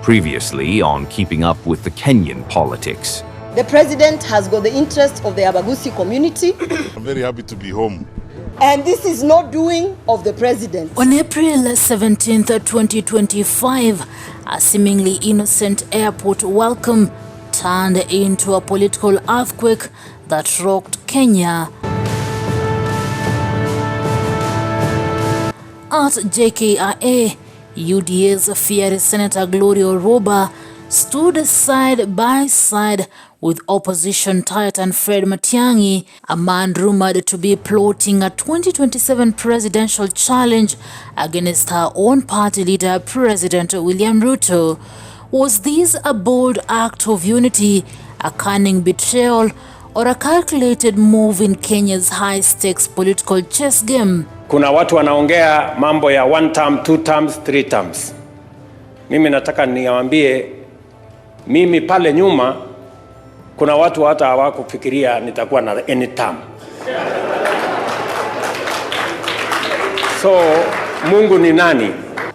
previously on keeping up with the Kenyan politics. The president has got the interest of the Abagusi community. I'm very happy to be home. And this is not doing of the president. On April 17th, 2025, a seemingly innocent airport welcome turned into a political earthquake that rocked Kenya. At JKIA, UDA's fierce Senator Gloria Orwoba stood side by side with opposition titan Fred Matiang'i, a man rumored to be plotting a 2027 presidential challenge against her own party leader, President William Ruto. Was this a bold act of unity, a cunning betrayal, or a calculated move in Kenya's high-stakes political chess game? Kuna watu wanaongea mambo ya 1 term, 2 terms, 3 terms. Mimi nataka niwaambie, mimi pale nyuma kuna watu hata hawakufikiria nitakuwa na any term. So Mungu ni nani?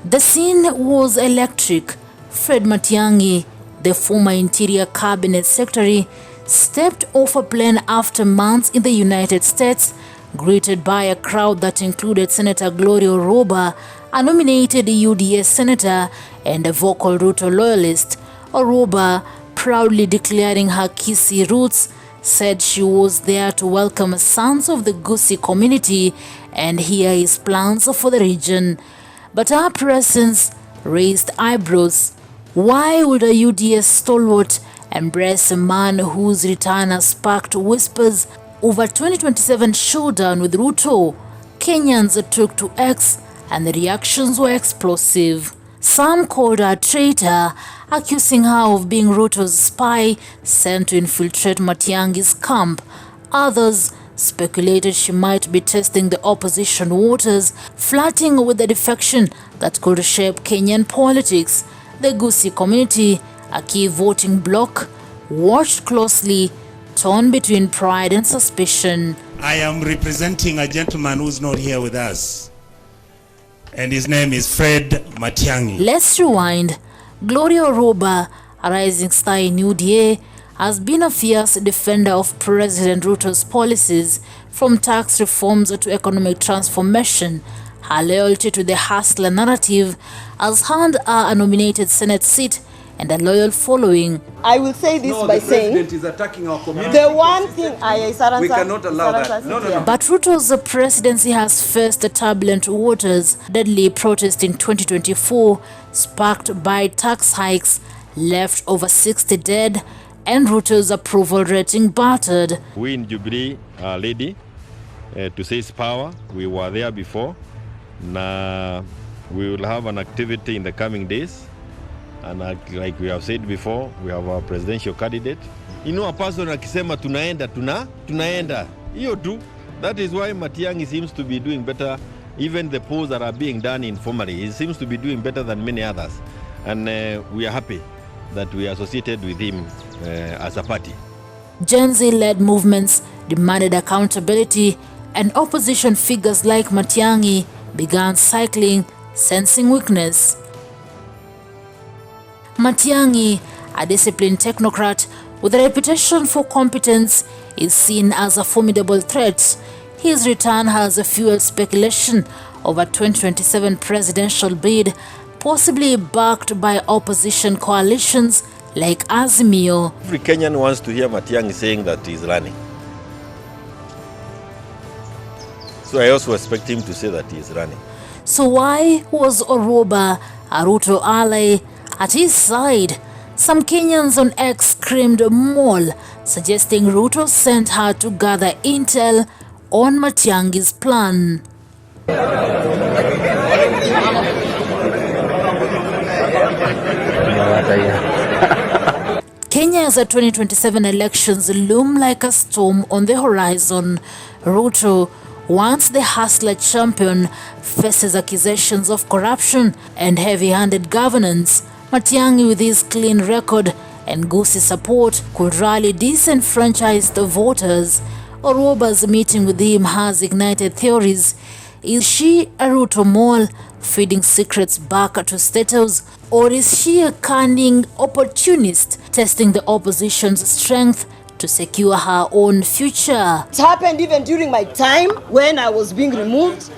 The scene was electric. Fred Matiang'i, the former Interior Cabinet Secretary, stepped off a plane after months in the United States, greeted by a crowd that included Senator Gloria Orwoba, a nominated UDA senator and a vocal Ruto loyalist. Orwoba, proudly declaring her Kisii roots, said she was there to welcome sons of the Gusii community and hear his plans for the region. But her presence raised eyebrows. Why would a UDA stalwart embrace a man whose return has sparked whispers over 2027 showdown with Ruto? Kenyans took to X and the reactions were explosive. Some called her a traitor, accusing her of being Ruto's spy sent to infiltrate Matiangi's camp. Others speculated she might be testing the opposition waters, flirting with the defection that could shape Kenyan politics. The Gusii community, a key voting bloc, watched closely, torn between pride and suspicion. I am representing a gentleman who's not here with us, and his name is Fred Matiang'i. Let's rewind. Gloria Orwoba, a rising star in UDA, has been a fierce defender of President Ruto's policies, from tax reforms to economic transformation. Her loyalty to the hustler narrative has earned her a nominated Senate seat and a loyal following. I will say this by saying, the president is attacking our community. the one thing We cannot allow that. No. But Ruto's presidency has faced turbulent waters. Deadly protest in 2024, sparked by tax hikes, left over 60 dead, and Ruto's approval rating battered. We in Jubilee are ready to seize power. We were there before. Now we will have an activity in the coming days. And like we have said before, we have our presidential candidate. You know, a person akisema tunaenda. Hiyo tu. That is why Matiang'i seems to be doing better. Even the polls that are being done informally, he seems to be doing better than many others. And we are happy that we are associated with him as a party. Gen Z-led movements demanded accountability, and opposition figures like Matiang'i began cycling, sensing weakness. Matiang'i, a disciplined technocrat with a reputation for competence, is seen as a formidable threat. His return has fueled speculation over 2027 presidential bid, possibly backed by opposition coalitions like Azimio. Every Kenyan wants to hear Matiang'i saying that he's running. So I also expect him to say that he is running. So why was Orwoba, a Ruto ally, at his side? Some Kenyans on X screamed mall, suggesting Ruto sent her to gather intel on Matiangi's plan. Kenya's 2027 elections loom like a storm on the horizon. Ruto, once the hustler champion, faces accusations of corruption and heavy-handed governance. Matiang'i, with his clean record and Gusii support, could rally disenfranchised voters. Orwoba's meeting with him has ignited theories. Is she a Ruto mole feeding secrets back to State House? Or is she a cunning opportunist testing the opposition's strength to secure her own future? It happened even during my time when I was being removed,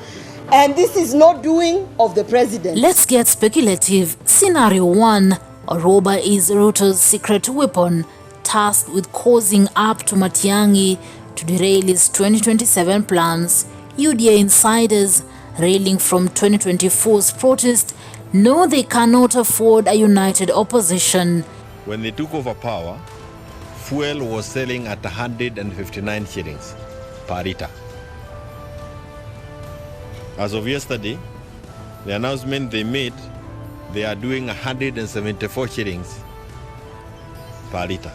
and this is not doing of the president. Let's get speculative. Scenario 1. Orwoba is Ruto's secret weapon, tasked with causing up to Matiangi to derail his 2027 plans. UDA insiders, railing from 2024's protest, know they cannot afford a united opposition. When they took over power, fuel was selling at 159 shillings per litre. As of yesterday, the announcement they made, they are doing 174 shillings per litre.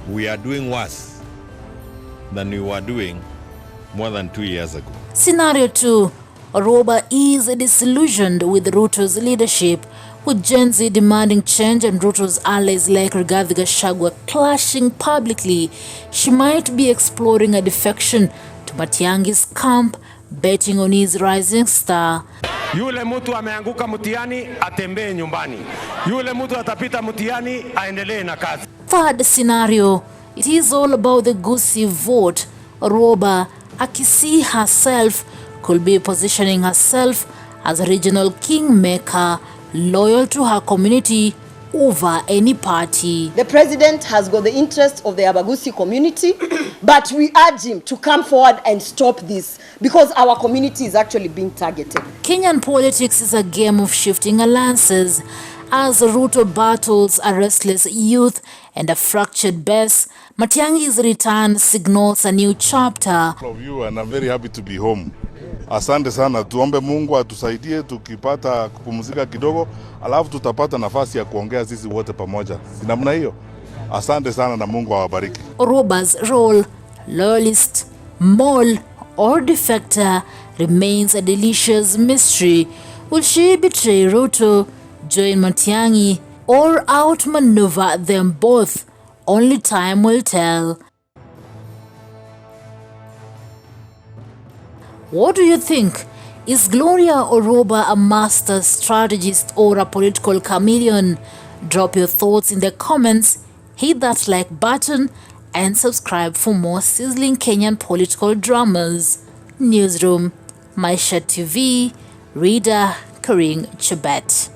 We are doing worse than we were doing more than 2 years ago. Scenario 2. Orwoba is disillusioned with Ruto's leadership, with Gen Z demanding change and Ruto's allies like Rigathi Gachagua clashing publicly. She might be exploring a defection to Matiangi's camp, betting on his rising star. Yule mtu ameanguka mtihani atembee nyumbani. Yule mtu atapita mtihani aendelee na kazi. Third scenario. It is all about the Gusii vote. Orwoba, akisi herself, could be positioning herself as a regional kingmaker, loyal to her community over any party. The president has got the interest of the Abagusi community, but we urge him to come forward and stop this because our community is actually being targeted. Kenyan politics is a game of shifting alliances. As Ruto battles a restless youth and a fractured base, Matiangi's return signals a new chapter. All of you, and I'm very happy to be home. Asante sana, tuombe Mungu atusaidie tukipata kupumzika kidogo, alafu tutapata nafasi ya kuongea sisi wote pamoja. Si namna hiyo? Asante sana na Mungu awabariki. Orwoba's role, loyalist, mole or defector, remains a delicious mystery. Will she betray Ruto, join Matiangi, or outmaneuver them both? Only time will tell. What do you think? Is Gloria Orwoba a master strategist or a political chameleon? Drop your thoughts in the comments, hit that like button, and subscribe for more sizzling Kenyan political dramas. Newsroom, Maisha TV, Reader, Karing Chebet.